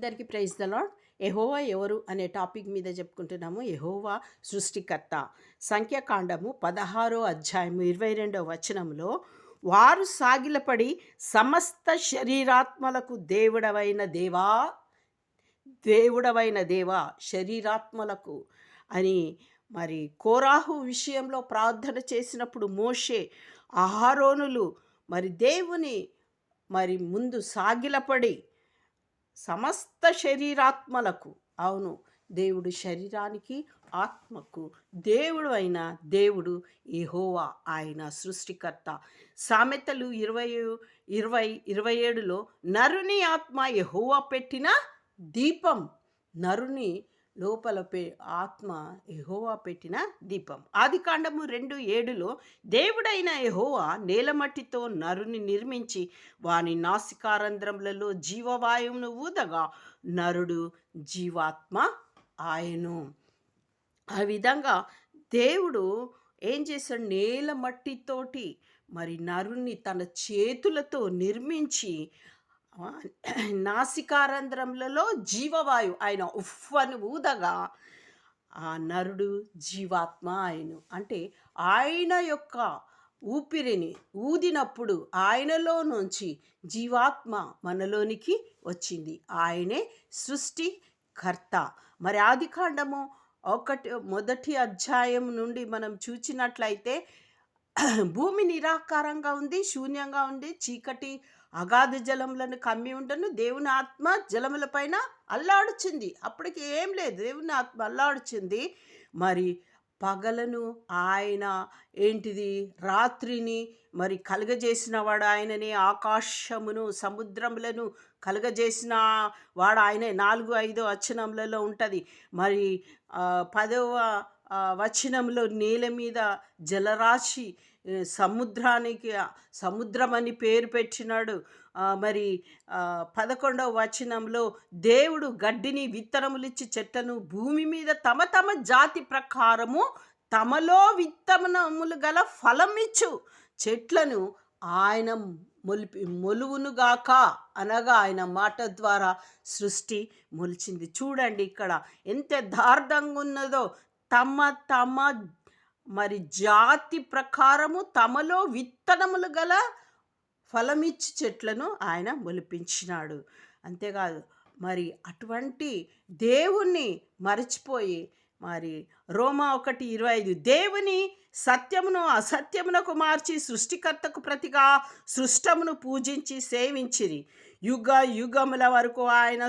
అందరికీ praise the lord. యెహోవా ఎవరు అనే టాపిక్ మీద చెప్పుకుంటున్నాము. యెహోవా సృష్టికర్త. సంఖ్యాకాండము 16వ అధ్యాయము 22వ వచనంలో, వారు సాగిలపడి సమస్త శరీరాత్మలకు దేవుడవైన దేవా శరీరాత్మలకు అని మరి కోరాహు విషయంలో ప్రార్థన చేసినప్పుడు మోషే అహరోనులు మరి దేవుని మరి ముందు సాగిలపడి సమస్త శరీరాత్మలకు, అవును, దేవుడు శరీరానికి ఆత్మకు దేవుడు యెహోవా, ఆయన సృష్టికర్త. సామెతలు 20:27లో నరుని ఆత్మ యెహోవా పెట్టిన దీపం. నరుని లోపల ఆత్మ యెహోవా పెట్టిన దీపం. ఆదికాండము 2:7లో దేవుడైన యెహోవా నేలమట్టితో నరుని నిర్మించి వాని నాసికారంధ్రములలో జీవవాయువును ఊదగా నరుడు జీవాత్మ ఆయను. ఆ విధంగా దేవుడు ఏం చేశాడు? నేల మట్టితోటి మరి నరుని తన చేతులతో నిర్మించి నాసికారంధ్రములలో జీవవాయువు ఆయన ఉఫ్ అని ఊదగా ఆ నరుడు జీవాత్మ ఆయను. అంటే ఆయన యొక్క ఊపిరిని ఊదినప్పుడు ఆయనలో నుంచి జీవాత్మ మనలోనికి వచ్చింది. ఆయనే సృష్టికర్త. మరి ఆదికాండము మొదటి అధ్యాయం నుండి మనం చూచినట్లయితే భూమి నిరాకారంగా ఉంది, శూన్యంగా ఉంది, చీకటి అగాధ జలములను కమ్మి ఉండను, దేవుని ఆత్మ జలముల పైన అల్లాడుచింది. అప్పటికి ఏం లేదు, దేవుని ఆత్మ అల్లాడుచింది. మరి పగలను ఆయన ఏంటిది, రాత్రిని మరి కలుగజేసిన వాడు ఆయననే, ఆకాశమును సముద్రములను కలుగజేసిన వాడు ఆయనే. 4-5 వచనములలో ఉంటుంది. మరి 10వ వచనంలో నేల మీద జలరాశి సముద్రానికి సముద్రం అని పేరు పెట్టినాడు. మరి 11వ వచనంలో దేవుడు గడ్డిని విత్తనములిచ్చి చెట్లను భూమి మీద తమ తమ జాతి ప్రకారము తమలో విత్తనములు గల ఫలమిచ్చు చెట్లను ఆయన మొలువునుగాక అనగా ఆయన మాట ద్వారా సృష్టి మొలిచింది. చూడండి ఇక్కడ ఎంత యథార్థంగా ఉన్నదో. తమ మరి జాతి ప్రకారము తమలో విత్తనములు గల ఫలమిచ్చి చెట్లను ఆయన మొలిపించినాడు. అంతేకాదు, మరి అటువంటి దేవుణ్ణి మరచిపోయి మరి రోమా 1:25 దేవుని సత్యమును అసత్యమునకు మార్చి సృష్టికర్తకు ప్రతిగా సృష్టమును పూజించి సేవించిరి. యుగ యుగముల వరకు ఆయన